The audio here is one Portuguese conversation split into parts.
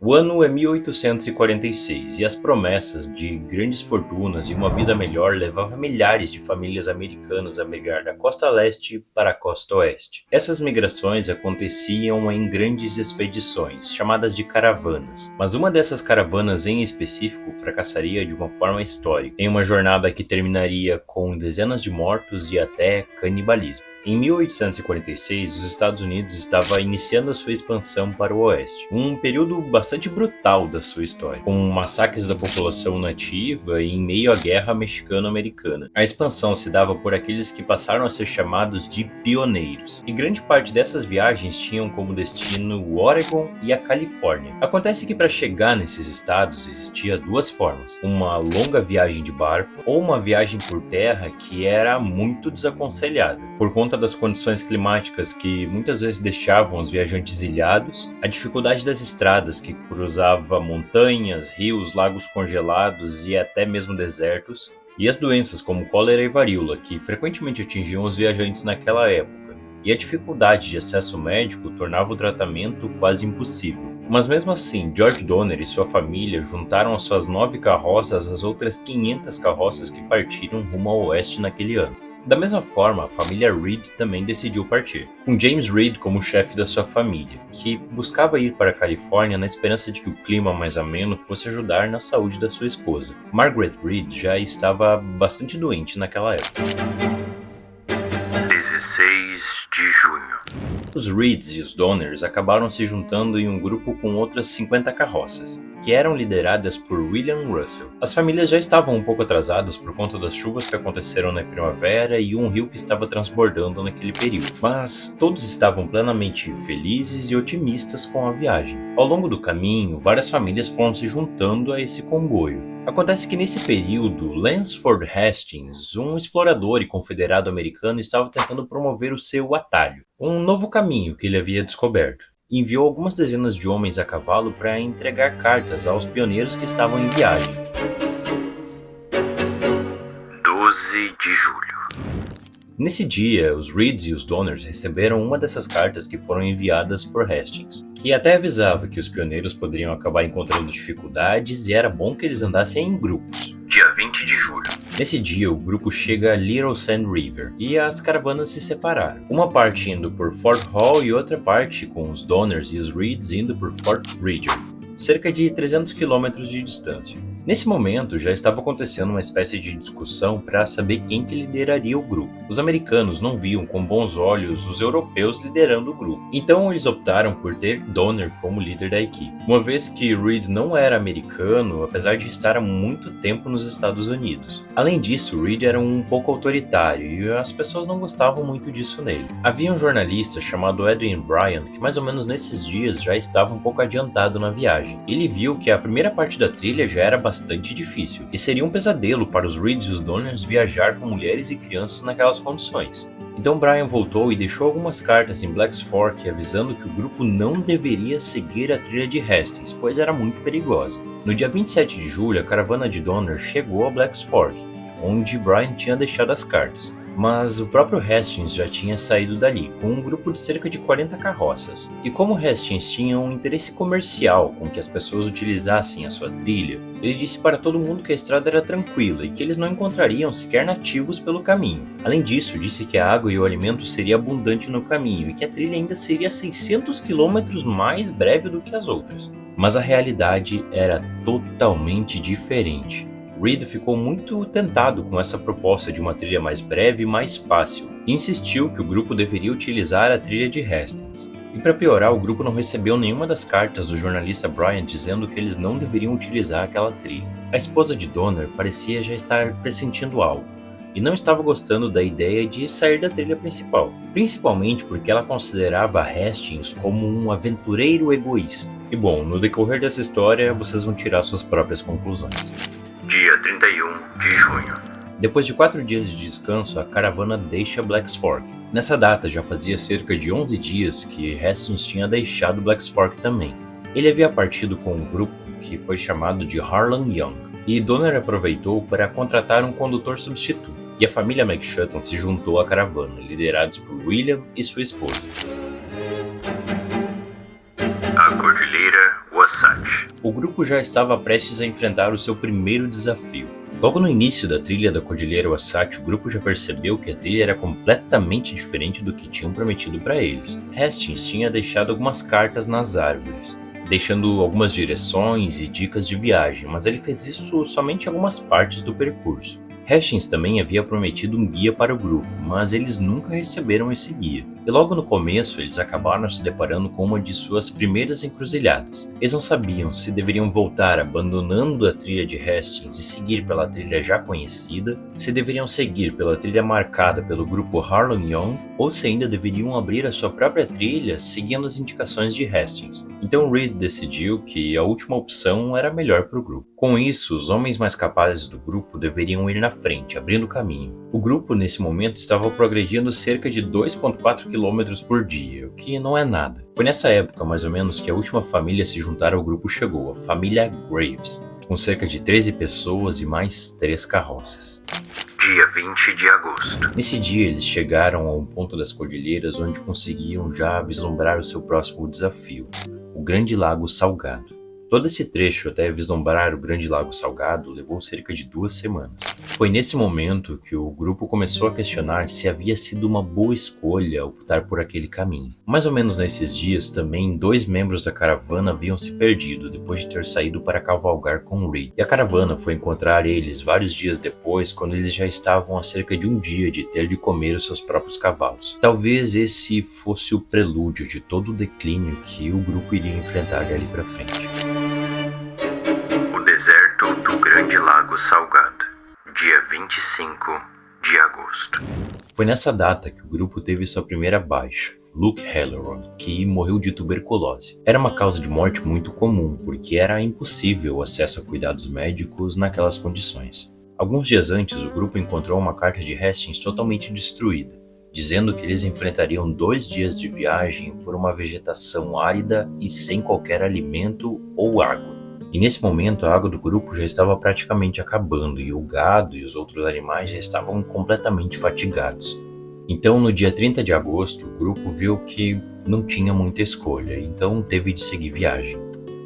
O ano é 1846 e as promessas de grandes fortunas e uma vida melhor levavam milhares de famílias americanas a migrar da costa leste para a costa oeste. Essas migrações aconteciam em grandes expedições, chamadas de caravanas, mas uma dessas caravanas em específico fracassaria de uma forma histórica, em uma jornada que terminaria com dezenas de mortos e até canibalismo. Em 1846, os Estados Unidos estava iniciando a sua expansão para o oeste, um período bastante brutal da sua história, com massacres da população nativa e em meio à guerra mexicano-americana. A expansão se dava por aqueles que passaram a ser chamados de pioneiros, e grande parte dessas viagens tinham como destino o Oregon e a Califórnia. Acontece que para chegar nesses estados existia duas formas: uma longa viagem de barco ou uma viagem por terra que era muito desaconselhada, por conta das condições climáticas que muitas vezes deixavam os viajantes ilhados, a dificuldade das estradas que cruzava montanhas, rios, lagos congelados e até mesmo desertos, e as doenças como cólera e varíola que frequentemente atingiam os viajantes naquela época, e a dificuldade de acesso médico tornava o tratamento quase impossível. Mas mesmo assim, George Donner e sua família juntaram as suas 9 carroças às outras 500 carroças que partiram rumo ao oeste naquele ano. Da mesma forma, a família Reed também decidiu partir, com James Reed como chefe da sua família, que buscava ir para a Califórnia na esperança de que o clima mais ameno fosse ajudar na saúde da sua esposa. Margaret Reed já estava bastante doente naquela época. 16 de junho. Os Reeds e os Donners acabaram se juntando em um grupo com outras 50 carroças, que eram lideradas por William Russell. As famílias já estavam um pouco atrasadas por conta das chuvas que aconteceram na primavera e um rio que estava transbordando naquele período, mas todos estavam plenamente felizes e otimistas com a viagem. Ao longo do caminho, várias famílias foram se juntando a esse comboio. Acontece que nesse período, Lansford Hastings, um explorador e confederado americano, estava tentando promover o seu atalho, um novo caminho que ele havia descoberto. Enviou algumas dezenas de homens a cavalo para entregar cartas aos pioneiros que estavam em viagem. 12 de julho. Nesse dia, os Reeds e os Donners receberam uma dessas cartas que foram enviadas por Hastings, que até avisava que os pioneiros poderiam acabar encontrando dificuldades e era bom que eles andassem em grupos. Dia 20 de julho. Nesse dia, o grupo chega a Little Sand River e as caravanas se separaram. Uma parte indo por Fort Hall e outra parte com os Donners e os Reeds indo por Fort Bridger, cerca de 300 quilômetros de distância. Nesse momento, já estava acontecendo uma espécie de discussão para saber quem que lideraria o grupo. Os americanos não viam com bons olhos os europeus liderando o grupo, então eles optaram por ter Donner como líder da equipe, uma vez que Reed não era americano, apesar de estar há muito tempo nos Estados Unidos. Além disso, Reed era um pouco autoritário e as pessoas não gostavam muito disso nele. Havia um jornalista chamado Edwin Bryant que mais ou menos nesses dias já estava um pouco adiantado na viagem. Ele viu que a primeira parte da trilha já era bastante difícil, e seria um pesadelo para os Reeds e os Donners viajar com mulheres e crianças naquelas condições. Então Brian voltou e deixou algumas cartas em Black's Fork avisando que o grupo não deveria seguir a trilha de Hastings, pois era muito perigosa. No dia 27 de julho, a caravana de Donner chegou a Black's Fork, onde Brian tinha deixado as cartas. Mas o próprio Hastings já tinha saído dali, com um grupo de cerca de 40 carroças. E como Hastings tinha um interesse comercial com que as pessoas utilizassem a sua trilha, ele disse para todo mundo que a estrada era tranquila e que eles não encontrariam sequer nativos pelo caminho. Além disso, disse que a água e o alimento seria abundante no caminho e que a trilha ainda seria 600 quilômetros mais breve do que as outras. Mas a realidade era totalmente diferente. Reed ficou muito tentado com essa proposta de uma trilha mais breve e mais fácil, e insistiu que o grupo deveria utilizar a trilha de Hastings. E para piorar, o grupo não recebeu nenhuma das cartas do jornalista Brian dizendo que eles não deveriam utilizar aquela trilha. A esposa de Donner parecia já estar pressentindo algo, e não estava gostando da ideia de sair da trilha principal, principalmente porque ela considerava Hastings como um aventureiro egoísta. E bom, no decorrer dessa história, vocês vão tirar suas próprias conclusões. Dia 31 de junho. Depois de 4 dias de descanso, a caravana deixa Black's Fork. Nessa data já fazia cerca de 11 dias que Hastings tinha deixado Black's Fork também. Ele havia partido com um grupo que foi chamado de Harlan Young, e Donner aproveitou para contratar um condutor substituto, e a família McShutton se juntou à caravana, liderados por William e sua esposa. A Cordilheira Was Wasatch. O grupo já estava prestes a enfrentar o seu primeiro desafio. Logo no início da trilha da Cordilheira Wasatch, o grupo já percebeu que a trilha era completamente diferente do que tinham prometido para eles. Hastings tinha deixado algumas cartas nas árvores, deixando algumas direções e dicas de viagem, mas ele fez isso somente em algumas partes do percurso. Hastings também havia prometido um guia para o grupo, mas eles nunca receberam esse guia. E logo no começo, eles acabaram se deparando com uma de suas primeiras encruzilhadas. Eles não sabiam se deveriam voltar abandonando a trilha de Hastings e seguir pela trilha já conhecida, se deveriam seguir pela trilha marcada pelo grupo Harlan Young, ou se ainda deveriam abrir a sua própria trilha seguindo as indicações de Hastings. Então Reed decidiu que a última opção era melhor para o grupo. Com isso, os homens mais capazes do grupo deveriam ir na frente, abrindo caminho. O grupo, nesse momento, estava progredindo cerca de 2,4 km por dia, o que não é nada. Foi nessa época, mais ou menos, que a última família a se juntar ao grupo chegou, a família Graves, com cerca de 13 pessoas e mais 3 carroças. Dia 20 de agosto. Nesse dia, eles chegaram a um ponto das cordilheiras onde conseguiam já vislumbrar o seu próximo desafio, o Grande Lago Salgado. Todo esse trecho até vislumbrar o Grande Lago Salgado levou cerca de 2 semanas. Foi nesse momento que o grupo começou a questionar se havia sido uma boa escolha optar por aquele caminho. Mais ou menos nesses dias também, 2 membros da caravana haviam se perdido depois de ter saído para cavalgar com Reed. E a caravana foi encontrar eles vários dias depois, quando eles já estavam a cerca de um dia de ter de comer os seus próprios cavalos. Talvez esse fosse o prelúdio de todo o declínio que o grupo iria enfrentar dali para frente. Deserto do Grande Lago Salgado, dia 25 de agosto. Foi nessa data que o grupo teve sua primeira baixa, Luke Halloran, que morreu de tuberculose. Era uma causa de morte muito comum, porque era impossível o acesso a cuidados médicos naquelas condições. Alguns dias antes, o grupo encontrou uma carta de Hastings totalmente destruída, dizendo que eles enfrentariam 2 dias de viagem por uma vegetação árida e sem qualquer alimento ou água. E nesse momento a água do grupo já estava praticamente acabando e o gado e os outros animais já estavam completamente fatigados. Então no dia 30 de agosto o grupo viu que não tinha muita escolha, então teve de seguir viagem.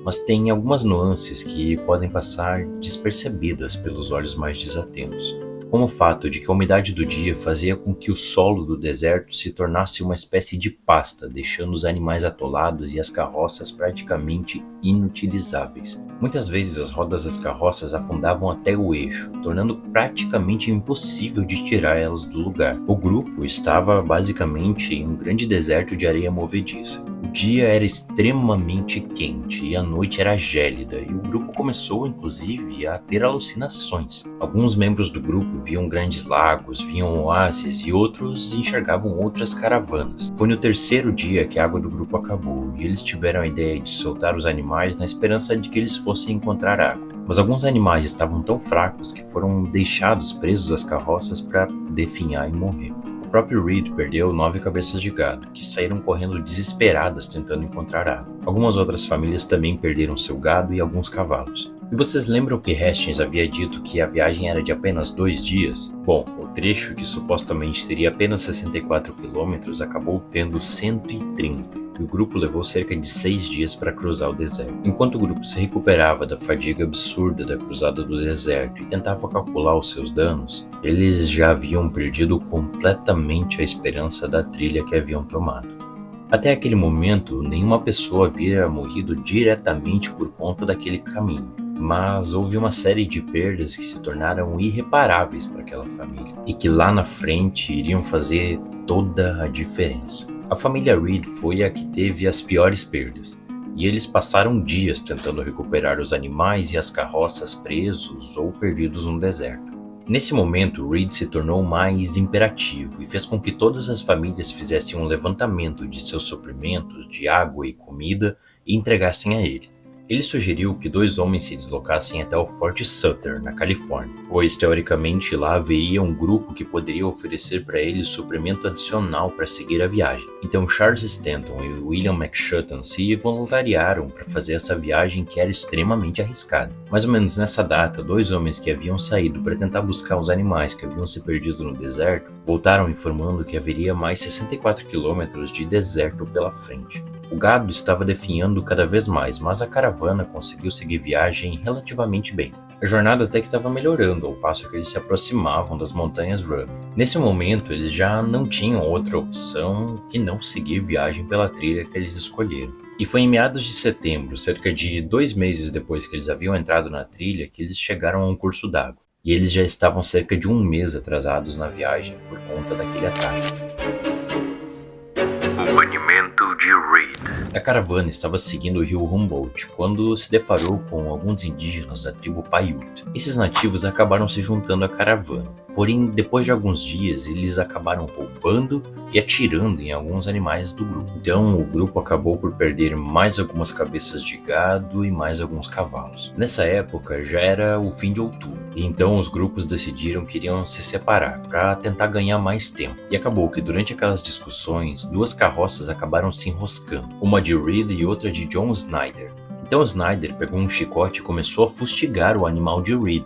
Mas tem algumas nuances que podem passar despercebidas pelos olhos mais desatentos, como o fato de que a umidade do dia fazia com que o solo do deserto se tornasse uma espécie de pasta, deixando os animais atolados e as carroças praticamente inutilizáveis. Muitas vezes as rodas das carroças afundavam até o eixo, tornando praticamente impossível de tirar elas do lugar. O grupo estava basicamente em um grande deserto de areia movediça. O dia era extremamente quente e a noite era gélida, e o grupo começou inclusive a ter alucinações. Alguns membros do grupo viam grandes lagos, viam oásis e outros enxergavam outras caravanas. Foi no 3º dia que a água do grupo acabou e eles tiveram a ideia de soltar os animais na esperança de que eles fossem encontrar água. Mas alguns animais estavam tão fracos que foram deixados presos às carroças para definhar e morrer. O próprio Reed perdeu 9 cabeças de gado, que saíram correndo desesperadas tentando encontrar água. Algumas outras famílias também perderam seu gado e alguns cavalos. E vocês lembram que Hastings havia dito que a viagem era de apenas 2 dias? Bom, o trecho que supostamente teria apenas 64 quilômetros acabou tendo 130. E o grupo levou cerca de 6 dias para cruzar o deserto. Enquanto o grupo se recuperava da fadiga absurda da cruzada do deserto e tentava calcular os seus danos, eles já haviam perdido completamente a esperança da trilha que haviam tomado. Até aquele momento, nenhuma pessoa havia morrido diretamente por conta daquele caminho, mas houve uma série de perdas que se tornaram irreparáveis para aquela família e que lá na frente iriam fazer toda a diferença. A família Reed foi a que teve as piores perdas, e eles passaram dias tentando recuperar os animais e as carroças presos ou perdidos no deserto. Nesse momento, Reed se tornou mais imperativo e fez com que todas as famílias fizessem um levantamento de seus suprimentos de água e comida e entregassem a ele. Ele sugeriu que 2 homens se deslocassem até o Forte Sutter, na Califórnia, pois teoricamente lá haveria um grupo que poderia oferecer para eles suprimento adicional para seguir a viagem. Então Charles Stanton e William McShutton se voluntariaram para fazer essa viagem que era extremamente arriscada. Mais ou menos nessa data, 2 homens que haviam saído para tentar buscar os animais que haviam se perdido no deserto voltaram informando que haveria mais 64 quilômetros de deserto pela frente. O gado estava definhando cada vez mais, mas a caravana conseguiu seguir viagem relativamente bem. A jornada até que estava melhorando, ao passo que eles se aproximavam das montanhas Ruby. Nesse momento, eles já não tinham outra opção que não seguir viagem pela trilha que eles escolheram. E foi em meados de setembro, cerca de 2 meses depois que eles haviam entrado na trilha, que eles chegaram a um curso d'água. E eles já estavam cerca de 1 mês atrasados na viagem por conta daquele ataque. O banimento de Reed. A caravana estava seguindo o rio Humboldt quando se deparou com alguns indígenas da tribo Paiute. Esses nativos acabaram se juntando à caravana, porém, depois de alguns dias, eles acabaram roubando e atirando em alguns animais do grupo. Então, o grupo acabou por perder mais algumas cabeças de gado e mais alguns cavalos. Nessa época, já era o fim de outubro, e então os grupos decidiram que iriam se separar para tentar ganhar mais tempo. E acabou que durante aquelas discussões, 2 carroças acabaram se enroscando, uma de Reed e outra de John Snyder. Então Snyder pegou um chicote e começou a fustigar o animal de Reed,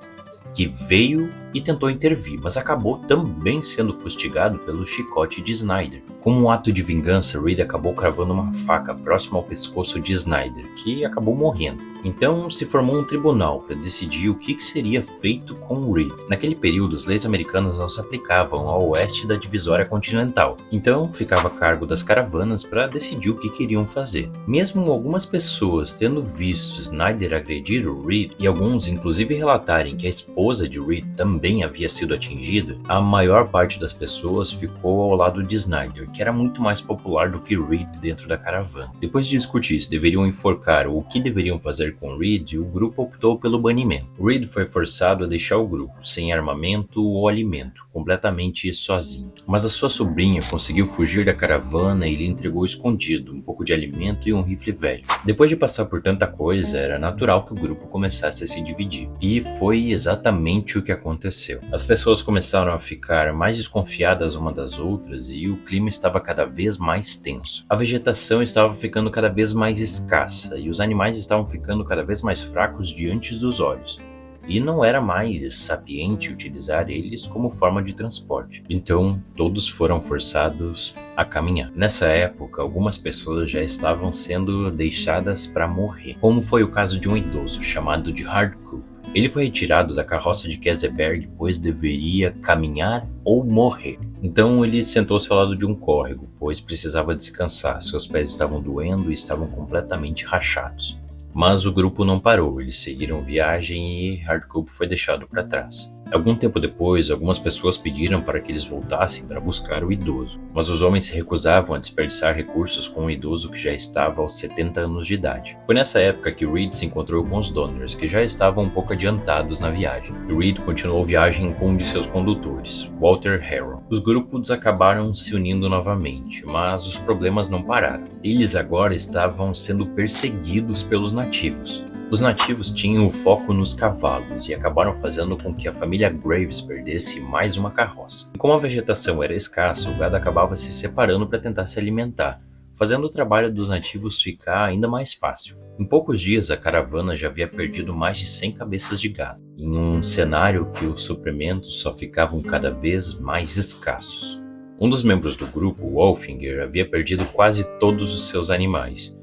que veio e tentou intervir, mas acabou também sendo fustigado pelo chicote de Snyder. Como um ato de vingança, Reed acabou cravando uma faca próxima ao pescoço de Snyder, que acabou morrendo. Então se formou um tribunal para decidir o que seria feito com Reed. Naquele período, as leis americanas não se aplicavam ao oeste da divisória continental, então ficava a cargo das caravanas para decidir o que queriam fazer. Mesmo algumas pessoas tendo visto Snyder agredir o Reed, e alguns inclusive relatarem que a esposa de Reed também havia sido atingida, a maior parte das pessoas ficou ao lado de Snyder, que era muito mais popular do que Reed dentro da caravana. Depois de discutir se deveriam enforcar ou o que deveriam fazer com Reed, o grupo optou pelo banimento. Reed foi forçado a deixar o grupo, sem armamento ou alimento, completamente sozinho. Mas a sua sobrinha conseguiu fugir da caravana e lhe entregou escondido um pouco de alimento e um rifle velho. Depois de passar por tanta coisa, era natural que o grupo começasse a se dividir. E foi exatamente o que aconteceu. As pessoas começaram a ficar mais desconfiadas uma das outras e o clima estava cada vez mais tenso. A vegetação estava ficando cada vez mais escassa e os animais estavam ficando cada vez mais fracos diante dos olhos. E não era mais sapiente utilizar eles como forma de transporte. Então, todos foram forçados a caminhar. Nessa época, algumas pessoas já estavam sendo deixadas para morrer, como foi o caso de um idoso chamado de Hardcoop. Ele foi retirado da carroça de Keseberg, pois deveria caminhar ou morrer. Então ele sentou-se ao lado de um córrego, pois precisava descansar. Seus pés estavam doendo e estavam completamente rachados. Mas o grupo não parou, eles seguiram viagem e Hardcoop foi deixado para trás. Algum tempo depois, algumas pessoas pediram para que eles voltassem para buscar o idoso, mas os homens se recusavam a desperdiçar recursos com um idoso que já estava aos 70 anos de idade. Foi nessa época que Reed se encontrou com os Donners, que já estavam um pouco adiantados na viagem. Reed continuou viagem com um de seus condutores, Walter Harrow. Os grupos acabaram se unindo novamente, mas os problemas não pararam. Eles agora estavam sendo perseguidos pelos nativos. Os nativos tinham o foco nos cavalos e acabaram fazendo com que a família Graves perdesse mais uma carroça. E como a vegetação era escassa, o gado acabava se separando para tentar se alimentar, fazendo o trabalho dos nativos ficar ainda mais fácil. Em poucos dias, a caravana já havia perdido mais de 100 cabeças de gado, em um cenário que os suprimentos só ficavam cada vez mais escassos. Um dos membros do grupo, Wolfinger, havia perdido quase todos os seus animais,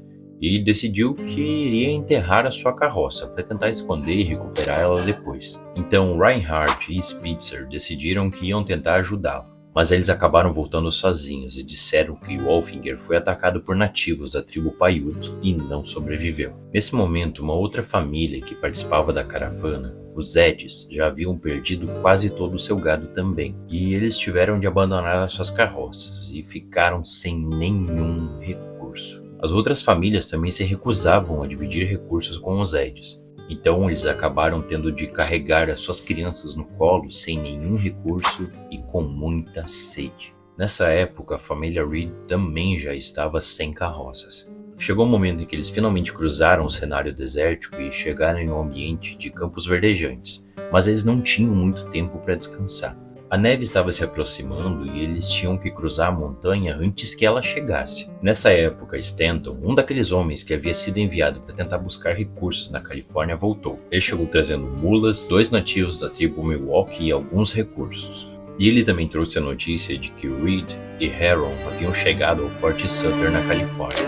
e decidiu que iria enterrar a sua carroça para tentar esconder e recuperar ela depois. Então Reinhardt e Spitzer decidiram que iam tentar ajudá-lo, mas eles acabaram voltando sozinhos e disseram que Wolfinger foi atacado por nativos da tribo Paiute e não sobreviveu. Nesse momento, uma outra família que participava da caravana, os Edds, já haviam perdido quase todo o seu gado também, e eles tiveram de abandonar as suas carroças e ficaram sem nenhum recurso. As outras famílias também se recusavam a dividir recursos com os Edds, então eles acabaram tendo de carregar as suas crianças no colo sem nenhum recurso e com muita sede. Nessa época, a família Reed também já estava sem carroças. Chegou o momento em que eles finalmente cruzaram o cenário desértico e chegaram em um ambiente de campos verdejantes, mas eles não tinham muito tempo para descansar. A neve estava se aproximando e eles tinham que cruzar a montanha antes que ela chegasse. Nessa época, Stanton, um daqueles homens que havia sido enviado para tentar buscar recursos na Califórnia, voltou. Ele chegou trazendo mulas, 2 nativos da tribo Milwaukee e alguns recursos. E ele também trouxe a notícia de que Reed e Harrow haviam chegado ao Forte Sutter na Califórnia.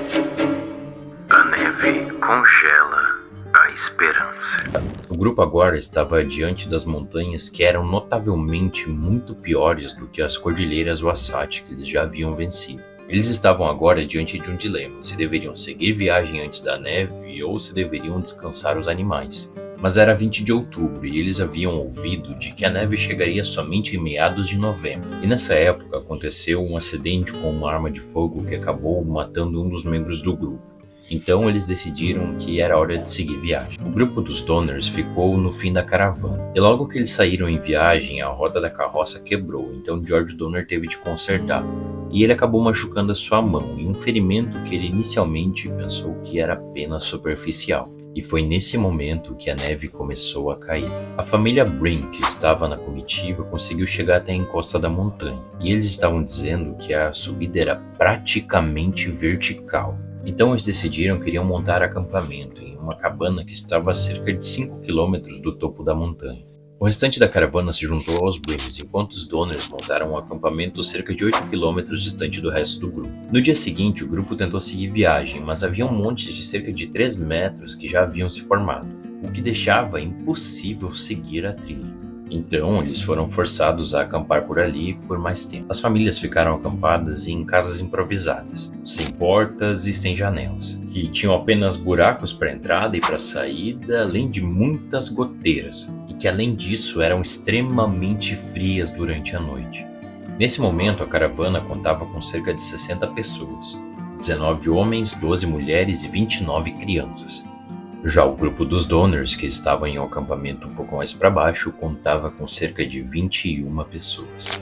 A neve congela a esperança. O grupo agora estava diante das montanhas que eram notavelmente muito piores do que as cordilheiras Wasatch que eles já haviam vencido. Eles estavam agora diante de um dilema, se deveriam seguir viagem antes da neve ou se deveriam descansar os animais. Mas era 20 de outubro e eles haviam ouvido de que a neve chegaria somente em meados de novembro. E nessa época aconteceu um acidente com uma arma de fogo que acabou matando um dos membros do grupo. Então eles decidiram que era hora de seguir viagem. O grupo dos Donners ficou no fim da caravana. E logo que eles saíram em viagem, a roda da carroça quebrou, então George Donner teve de consertar. E ele acabou machucando a sua mão, em um ferimento que ele inicialmente pensou que era apenas superficial. E foi nesse momento que a neve começou a cair. A família Brink, que estava na comitiva, conseguiu chegar até a encosta da montanha. E eles estavam dizendo que a subida era praticamente vertical. Então eles decidiram que iriam montar acampamento em uma cabana que estava a cerca de 5 quilômetros do topo da montanha. O restante da caravana se juntou aos Brinks, enquanto os Donners montaram um acampamento cerca de 8 quilômetros distante do resto do grupo. No dia seguinte, o grupo tentou seguir viagem, mas havia montes de cerca de 3 metros que já haviam se formado, o que deixava impossível seguir a trilha. Então, eles foram forçados a acampar por ali por mais tempo. As famílias ficaram acampadas em casas improvisadas, sem portas e sem janelas, que tinham apenas buracos para entrada e para saída, além de muitas goteiras, e que além disso eram extremamente frias durante a noite. Nesse momento, a caravana contava com cerca de 60 pessoas, 19 homens, 12 mulheres e 29 crianças. Já o grupo dos Donners, que estava em um acampamento um pouco mais para baixo, contava com cerca de 21 pessoas.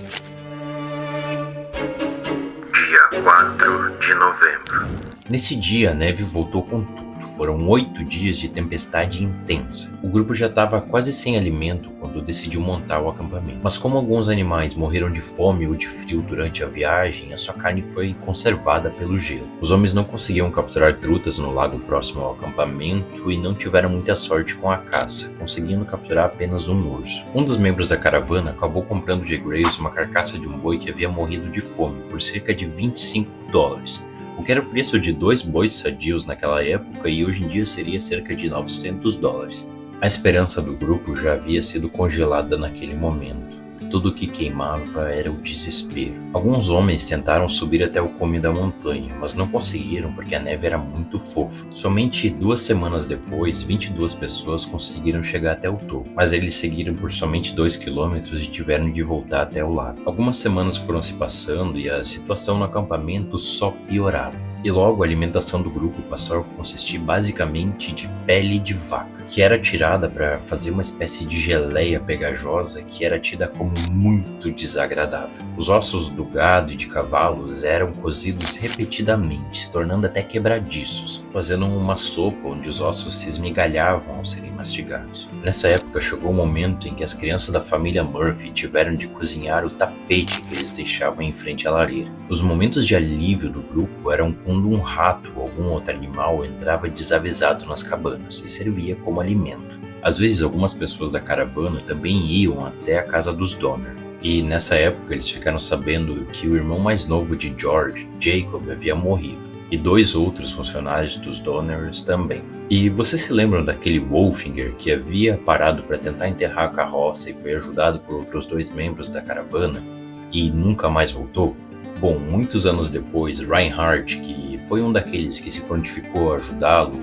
Dia 4 de novembro. Nesse dia, a neve voltou com tudo. Foram 8 dias de tempestade intensa. O grupo já estava quase sem alimento quando decidiu montar o acampamento. Mas como alguns animais morreram de fome ou de frio durante a viagem, a sua carne foi conservada pelo gelo. Os homens não conseguiam capturar trutas no lago próximo ao acampamento e não tiveram muita sorte com a caça, conseguindo capturar apenas um urso. Um dos membros da caravana acabou comprando de Graves uma carcaça de um boi que havia morrido de fome por cerca de $25. O que era o preço de 2 bois sadios naquela época e hoje em dia seria cerca de $900. A esperança do grupo já havia sido congelada naquele momento. Tudo o que queimava era o desespero. Alguns homens tentaram subir até o cume da montanha, mas não conseguiram porque a neve era muito fofa. Somente 2 semanas depois, 22 pessoas conseguiram chegar até o topo, mas eles seguiram por somente 2 quilômetros e tiveram de voltar até o lago. Algumas semanas foram se passando e a situação no acampamento só piorava. E logo a alimentação do grupo passou a consistir basicamente de pele de vaca, que era tirada para fazer uma espécie de geleia pegajosa que era tida como muito desagradável. Os ossos do gado e de cavalos eram cozidos repetidamente, se tornando até quebradiços, fazendo uma sopa onde os ossos se esmigalhavam ao serem mastigados. Nessa época chegou o momento em que as crianças da família Murphy tiveram de cozinhar o tapete que eles deixavam em frente à lareira. Os momentos de alívio do grupo eram quando um rato ou algum outro animal entrava desavisado nas cabanas e servia como alimento. Às vezes algumas pessoas da caravana também iam até a casa dos Donner. E nessa época eles ficaram sabendo que o irmão mais novo de George, Jacob, havia morrido. E 2 outros funcionários dos Donners também. E vocês se lembram daquele Wolfinger que havia parado para tentar enterrar a carroça e foi ajudado por outros 2 membros da caravana e nunca mais voltou? Bom, muitos anos depois, Reinhardt, que foi um daqueles que se prontificou a ajudá-lo,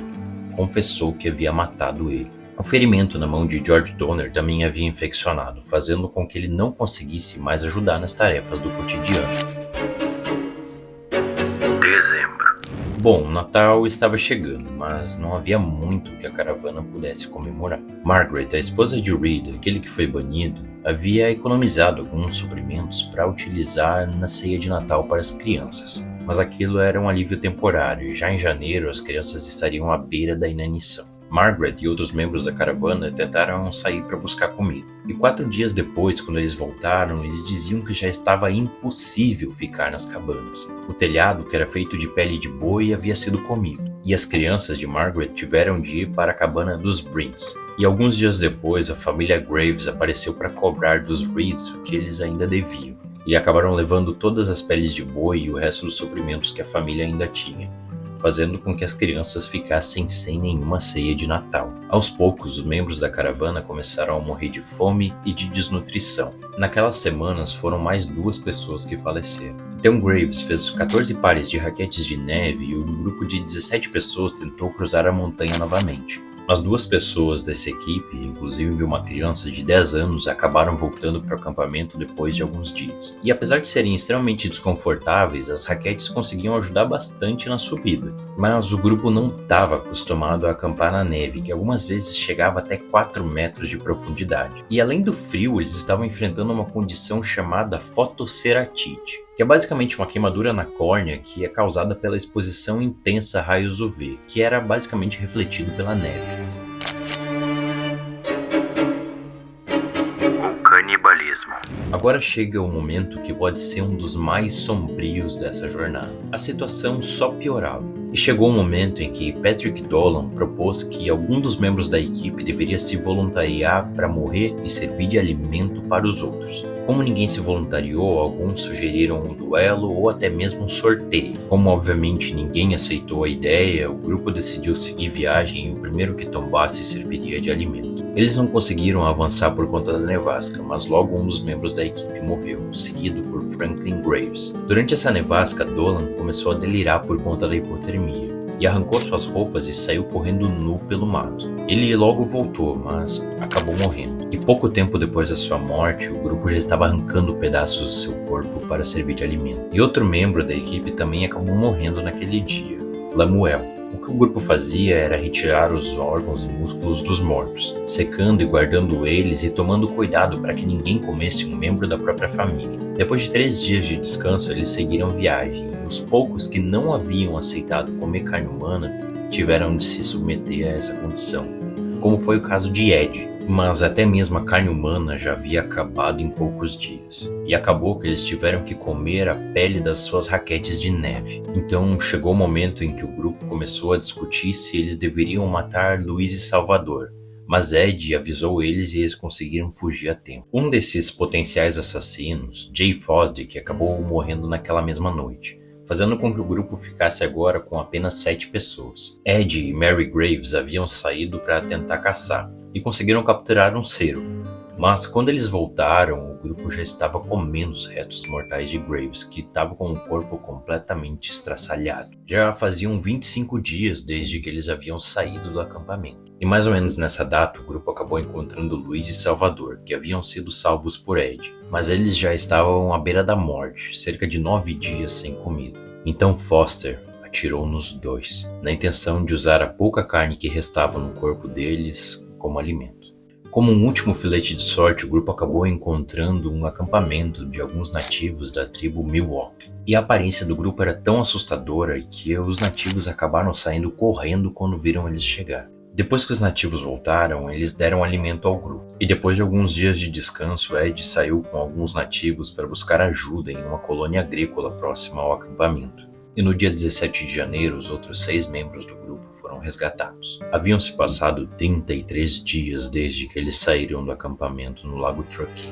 confessou que havia matado ele. O ferimento na mão de George Donner também havia infeccionado, fazendo com que ele não conseguisse mais ajudar nas tarefas do cotidiano. Dezembro. Bom, Natal estava chegando, mas não havia muito que a caravana pudesse comemorar. Margaret, a esposa de Reed, aquele que foi banido, havia economizado alguns suprimentos para utilizar na ceia de Natal para as crianças. Mas aquilo era um alívio temporário e já em janeiro as crianças estariam à beira da inanição. Margaret e outros membros da caravana tentaram sair para buscar comida. E 4 dias depois, quando eles voltaram, eles diziam que já estava impossível ficar nas cabanas. O telhado, que era feito de pele de boi, havia sido comido. E as crianças de Margaret tiveram de ir para a cabana dos Brinks. E alguns dias depois, a família Graves apareceu para cobrar dos Reeds o que eles ainda deviam. E acabaram levando todas as peles de boi e o resto dos suprimentos que a família ainda tinha. fazendo com que as crianças ficassem sem nenhuma ceia de Natal. Aos poucos, os membros da caravana começaram a morrer de fome e de desnutrição. Naquelas semanas, foram mais 2 pessoas que faleceram. Então Graves fez 14 pares de raquetes de neve e um grupo de 17 pessoas tentou cruzar a montanha novamente. As 2 pessoas dessa equipe, inclusive uma criança de 10 anos, acabaram voltando para o acampamento depois de alguns dias. E apesar de serem extremamente desconfortáveis, as raquetes conseguiam ajudar bastante na subida. Mas o grupo não estava acostumado a acampar na neve, que algumas vezes chegava até 4 metros de profundidade. E além do frio, eles estavam enfrentando uma condição chamada fotoceratite, que é basicamente uma queimadura na córnea que é causada pela exposição intensa a raios UV, que era basicamente refletido pela neve. O canibalismo. Agora chega o momento que pode ser um dos mais sombrios dessa jornada. A situação só piorava. E chegou o momento em que Patrick Dolan propôs que algum dos membros da equipe deveria se voluntariar para morrer e servir de alimento para os outros. Como ninguém se voluntariou, alguns sugeriram um duelo ou até mesmo um sorteio. Como obviamente ninguém aceitou a ideia, o grupo decidiu seguir viagem e o primeiro que tombasse serviria de alimento. Eles não conseguiram avançar por conta da nevasca, mas logo um dos membros da equipe morreu, seguido por Franklin Graves. Durante essa nevasca, Dolan começou a delirar por conta da hipotermia e arrancou suas roupas e saiu correndo nu pelo mato. Ele logo voltou, mas acabou morrendo. E pouco tempo depois da sua morte, o grupo já estava arrancando pedaços do seu corpo para servir de alimento. E outro membro da equipe também acabou morrendo naquele dia, Lamuel. O que o grupo fazia era retirar os órgãos e músculos dos mortos, secando e guardando eles e tomando cuidado para que ninguém comesse um membro da própria família. Depois de 3 dias de descanso, eles seguiram viagem, e os poucos que não haviam aceitado comer carne humana tiveram de se submeter a essa condição, como foi o caso de Ed. Mas até mesmo a carne humana já havia acabado em poucos dias. E acabou que eles tiveram que comer a pele das suas raquetes de neve. Então chegou o momento em que o grupo começou a discutir se eles deveriam matar Luiz e Salvador. Mas Ed avisou eles e eles conseguiram fugir a tempo. Um desses potenciais assassinos, Jay Fosdick, acabou morrendo naquela mesma noite, fazendo com que o grupo ficasse agora com apenas 7 pessoas. Ed e Mary Graves haviam saído para tentar caçar e conseguiram capturar um cervo. Mas quando eles voltaram, o grupo já estava comendo os restos mortais de Graves, que estava com o corpo completamente estraçalhado. Já faziam 25 dias desde que eles haviam saído do acampamento. E mais ou menos nessa data, o grupo acabou encontrando Luiz e Salvador, que haviam sido salvos por Ed. Mas eles já estavam à beira da morte, cerca de 9 dias sem comida. Então Foster atirou nos 2, na intenção de usar a pouca carne que restava no corpo deles como alimento. Como um último filete de sorte, o grupo acabou encontrando um acampamento de alguns nativos da tribo Miwok. E a aparência do grupo era tão assustadora que os nativos acabaram saindo correndo quando viram eles chegar. Depois que os nativos voltaram, eles deram alimento ao grupo. E depois de alguns dias de descanso, Ed saiu com alguns nativos para buscar ajuda em uma colônia agrícola próxima ao acampamento. E no dia 17 de janeiro, os outros 6 membros do grupo foram resgatados. Haviam se passado 33 dias desde que eles saíram do acampamento no Lago Truckee.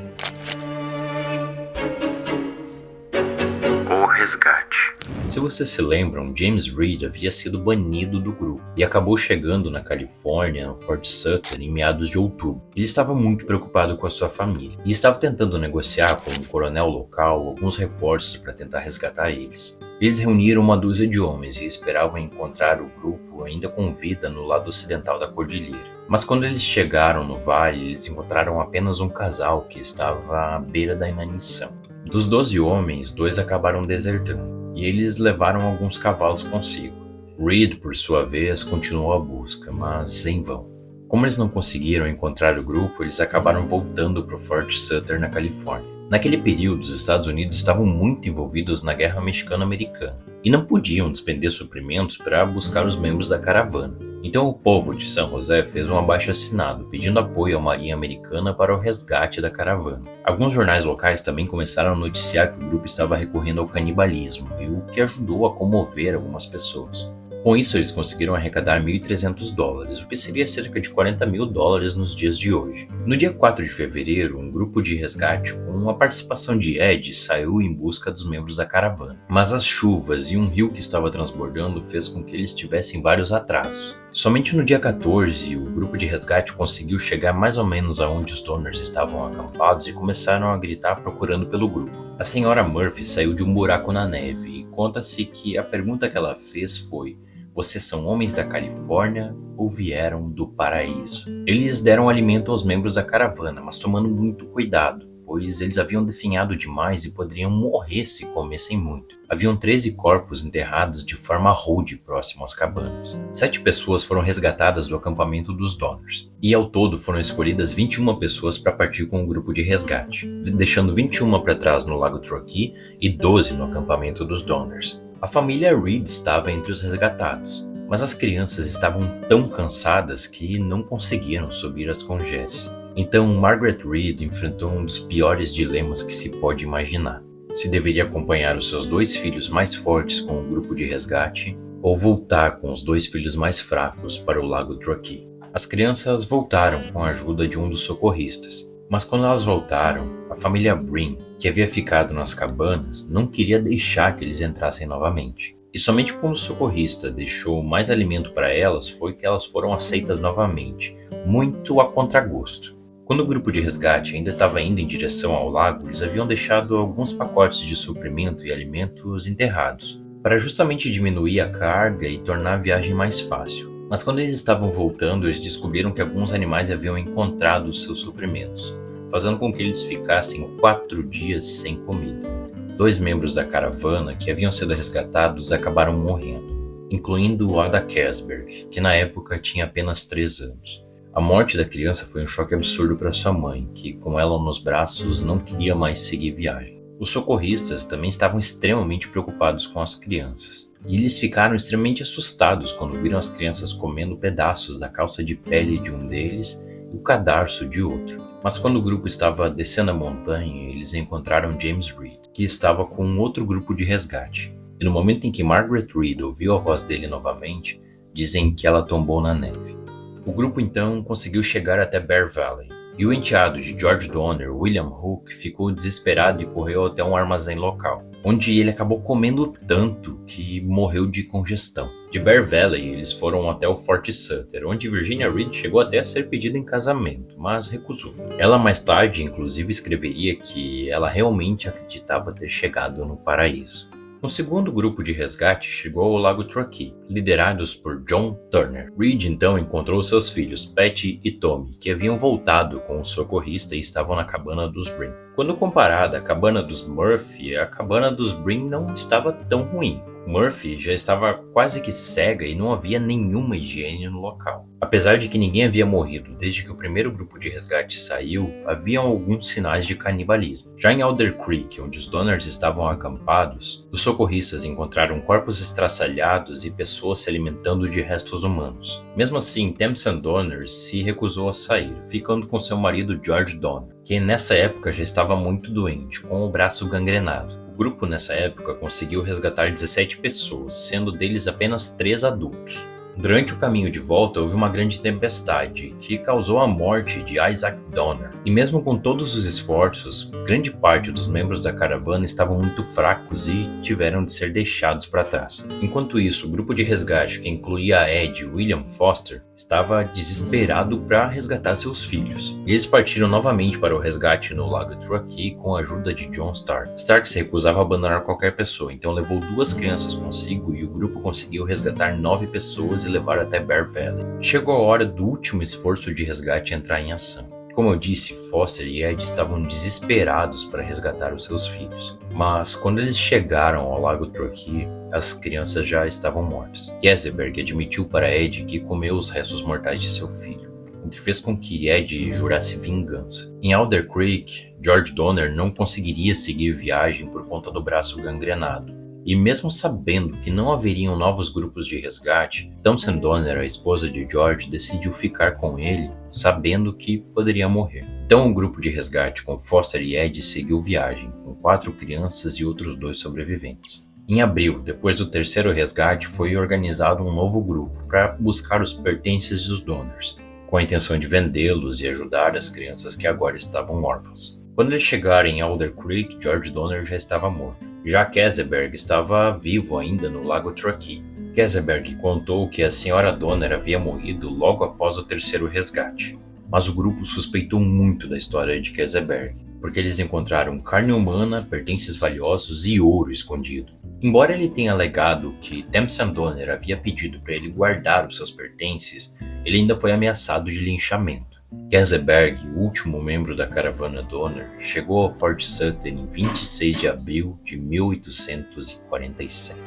O resgate. Se vocês se lembram, James Reed havia sido banido do grupo e acabou chegando na Califórnia, no Fort Sumter, em meados de outubro. Ele estava muito preocupado com a sua família e estava tentando negociar com um coronel local alguns reforços para tentar resgatar eles. Eles reuniram uma dúzia de homens e esperavam encontrar o grupo ainda com vida no lado ocidental da cordilheira. Mas quando eles chegaram no vale, eles encontraram apenas um casal que estava à beira da inanição. Dos 12 homens, 2 acabaram desertando. E eles levaram alguns cavalos consigo. Reed, por sua vez, continuou a busca, mas em vão. Como eles não conseguiram encontrar o grupo, eles acabaram voltando para o Fort Sumter, na Califórnia. Naquele período, os Estados Unidos estavam muito envolvidos na Guerra Mexicano-Americana e não podiam despender suprimentos para buscar os membros da caravana. Então o povo de San José fez um abaixo-assinado pedindo apoio à Marinha Americana para o resgate da caravana. Alguns jornais locais também começaram a noticiar que o grupo estava recorrendo ao canibalismo, o que ajudou a comover algumas pessoas. Com isso, eles conseguiram arrecadar $1.300, o que seria cerca de $40 mil nos dias de hoje. No dia 4 de fevereiro, um grupo de resgate com a participação de Ed saiu em busca dos membros da caravana. Mas as chuvas e um rio que estava transbordando fez com que eles tivessem vários atrasos. Somente no dia 14, o grupo de resgate conseguiu chegar mais ou menos aonde os Donners estavam acampados e começaram a gritar procurando pelo grupo. A senhora Murphy saiu de um buraco na neve e conta-se que a pergunta que ela fez foi: "Vocês são homens da Califórnia ou vieram do paraíso?" Eles deram alimento aos membros da caravana, mas tomando muito cuidado, pois eles haviam definhado demais e poderiam morrer se comessem muito. Haviam 13 corpos enterrados de forma rude próximo às cabanas. 7 pessoas foram resgatadas do acampamento dos Donners, e ao todo foram escolhidas 21 pessoas para partir com o grupo de resgate, deixando 21 para trás no Lago Truckee e 12 no acampamento dos Donners. A família Reed estava entre os resgatados, mas as crianças estavam tão cansadas que não conseguiram subir as congés. Então Margaret Reed enfrentou um dos piores dilemas que se pode imaginar: se deveria acompanhar os seus 2 filhos mais fortes com o grupo de resgate ou voltar com os 2 filhos mais fracos para o Lago Truckee. As crianças voltaram com a ajuda de um dos socorristas, mas quando elas voltaram, a família Brin, que havia ficado nas cabanas, não queria deixar que eles entrassem novamente. E somente quando o socorrista deixou mais alimento para elas foi que elas foram aceitas novamente, muito a contragosto. Quando o grupo de resgate ainda estava indo em direção ao lago, eles haviam deixado alguns pacotes de suprimento e alimentos enterrados, para justamente diminuir a carga e tornar a viagem mais fácil. Mas quando eles estavam voltando, eles descobriram que alguns animais haviam encontrado os seus suprimentos, fazendo com que eles ficassem 4 dias sem comida. 2 membros da caravana que haviam sido resgatados acabaram morrendo, incluindo Ada Kersberg, que na época tinha apenas 3 anos. A morte da criança foi um choque absurdo para sua mãe, que com ela nos braços não queria mais seguir viagem. Os socorristas também estavam extremamente preocupados com as crianças, e eles ficaram extremamente assustados quando viram as crianças comendo pedaços da calça de pele de um deles e o cadarço de outro. Mas quando o grupo estava descendo a montanha, eles encontraram James Reed, que estava com um outro grupo de resgate. E no momento em que Margaret Reed ouviu a voz dele novamente, dizem que ela tombou na neve. O grupo então conseguiu chegar até Bear Valley, e o enteado de George Donner, William Hook, ficou desesperado e correu até um armazém local, onde ele acabou comendo tanto que morreu de congestão. De Bear Valley, eles foram até o Fort Sutter, onde Virginia Reed chegou até a ser pedida em casamento, mas recusou. Ela mais tarde, inclusive, escreveria que ela realmente acreditava ter chegado no paraíso. Um segundo grupo de resgate chegou ao Lago Truckee, liderados por John Turner. Reed então encontrou seus filhos Patty e Tommy, que haviam voltado com o socorrista e estavam na cabana dos Brin. Quando comparada à cabana dos Murphy, a cabana dos Brin não estava tão ruim. Murphy já estava quase que cega e não havia nenhuma higiene no local. Apesar de que ninguém havia morrido desde que o primeiro grupo de resgate saiu, haviam alguns sinais de canibalismo. Já em Alder Creek, onde os Donners estavam acampados, os socorristas encontraram corpos estraçalhados e pessoas se alimentando de restos humanos. Mesmo assim, Tamsen Donner se recusou a sair, ficando com seu marido George Donner, que nessa época já estava muito doente, com o braço gangrenado. O grupo nessa época conseguiu resgatar 17 pessoas, sendo deles apenas 3 adultos. Durante o caminho de volta, houve uma grande tempestade que causou a morte de Isaac Donner. E mesmo com todos os esforços, grande parte dos membros da caravana estavam muito fracos e tiveram de ser deixados para trás. Enquanto isso, o grupo de resgate, que incluía Ed e William Foster, estava desesperado para resgatar seus filhos. E eles partiram novamente para o resgate no Lago Truckee com a ajuda de John Stark. Stark se recusava a abandonar qualquer pessoa, então levou 2 crianças consigo e o grupo conseguiu resgatar 9 pessoas e levar até Bear Valley. Chegou a hora do último esforço de resgate entrar em ação. Como eu disse, Foster e Ed estavam desesperados para resgatar os seus filhos. Mas quando eles chegaram ao Lago Truckee, as crianças já estavam mortas. Keseberg admitiu para Ed que comeu os restos mortais de seu filho, o que fez com que Ed jurasse vingança. Em Alder Creek, George Donner não conseguiria seguir viagem por conta do braço gangrenado. E mesmo sabendo que não haveriam novos grupos de resgate, Tamsen Donner, a esposa de George, decidiu ficar com ele, sabendo que poderia morrer. Então o grupo de resgate com Foster e Ed seguiu viagem, com 4 crianças e outros 2 sobreviventes. Em abril, depois do terceiro resgate, foi organizado um novo grupo para buscar os pertences dos Donners, com a intenção de vendê-los e ajudar as crianças que agora estavam órfãs. Quando eles chegaram em Alder Creek, George Donner já estava morto. Já Keseberg estava vivo ainda no Lago Truckee. Keseberg contou que a senhora Donner havia morrido logo após o terceiro resgate. Mas o grupo suspeitou muito da história de Keseberg, porque eles encontraram carne humana, pertences valiosos e ouro escondido. Embora ele tenha alegado que Tamsin Donner havia pedido para ele guardar os seus pertences, ele ainda foi ameaçado de linchamento. Keseberg, o último membro da caravana Donner, chegou ao Fort Sutton em 26 de abril de 1847.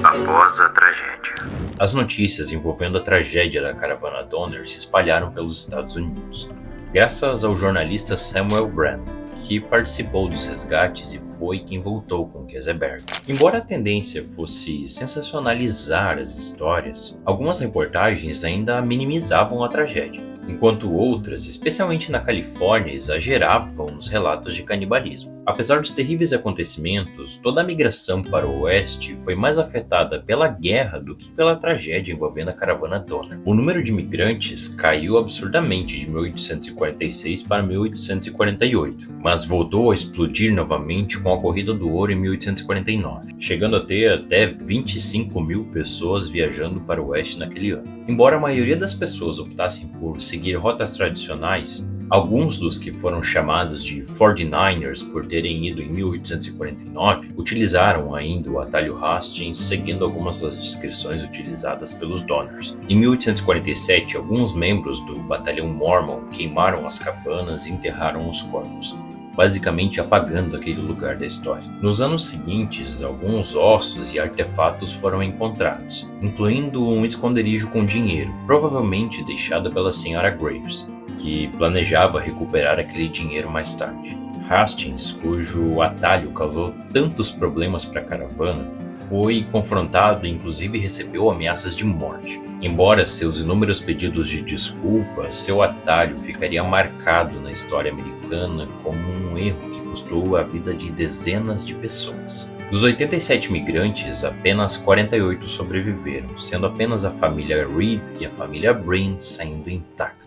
Após a tragédia. As notícias envolvendo a tragédia da caravana Donner se espalharam pelos Estados Unidos, graças ao jornalista Samuel Brand, que participou dos resgates e foi quem voltou com Keseberg. Embora a tendência fosse sensacionalizar as histórias, algumas reportagens ainda minimizavam a tragédia, enquanto outras, especialmente na Califórnia, exageravam nos relatos de canibalismo. Apesar dos terríveis acontecimentos, toda a migração para o oeste foi mais afetada pela guerra do que pela tragédia envolvendo a caravana Donner. O número de imigrantes caiu absurdamente de 1846 para 1848, mas voltou a explodir novamente com a Corrida do Ouro em 1849, chegando a ter até 25 mil pessoas viajando para o oeste naquele ano. Embora a maioria das pessoas optassem por seguir rotas tradicionais, alguns dos que foram chamados de 49ers por terem ido em 1849 utilizaram ainda o atalho Hastings, seguindo algumas das descrições utilizadas pelos Donners. Em 1847, alguns membros do batalhão Mormon queimaram as cabanas e enterraram os corpos, basicamente apagando aquele lugar da história. Nos anos seguintes, alguns ossos e artefatos foram encontrados, incluindo um esconderijo com dinheiro, provavelmente deixado pela senhora Graves, que planejava recuperar aquele dinheiro mais tarde. Hastings, cujo atalho causou tantos problemas para a caravana, foi confrontado e inclusive recebeu ameaças de morte. Embora seus inúmeros pedidos de desculpa, seu atalho ficaria marcado na história americana como um erro que custou a vida de dezenas de pessoas. Dos 87 migrantes, apenas 48 sobreviveram, sendo apenas a família Reed e a família Breen saindo intactos.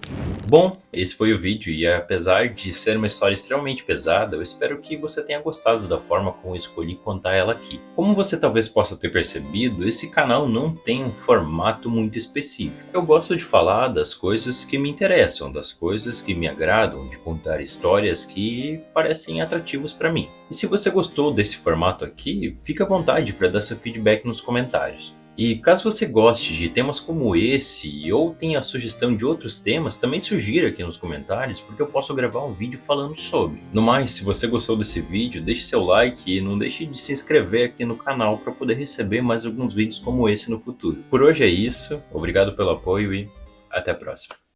Bom, esse foi o vídeo e apesar de ser uma história extremamente pesada, eu espero que você tenha gostado da forma como eu escolhi contar ela aqui. Como você talvez possa ter percebido, esse canal não tem um formato muito específico. Eu gosto de falar das coisas que me interessam, das coisas que me agradam, de contar histórias que parecem atrativas para mim. E se você gostou desse formato aqui, fique à vontade para dar seu feedback nos comentários. E caso você goste de temas como esse ou tenha sugestão de outros temas, também sugira aqui nos comentários, porque eu posso gravar um vídeo falando sobre. No mais, se você gostou desse vídeo, deixe seu like e não deixe de se inscrever aqui no canal para poder receber mais alguns vídeos como esse no futuro. Por hoje é isso, obrigado pelo apoio e até a próxima.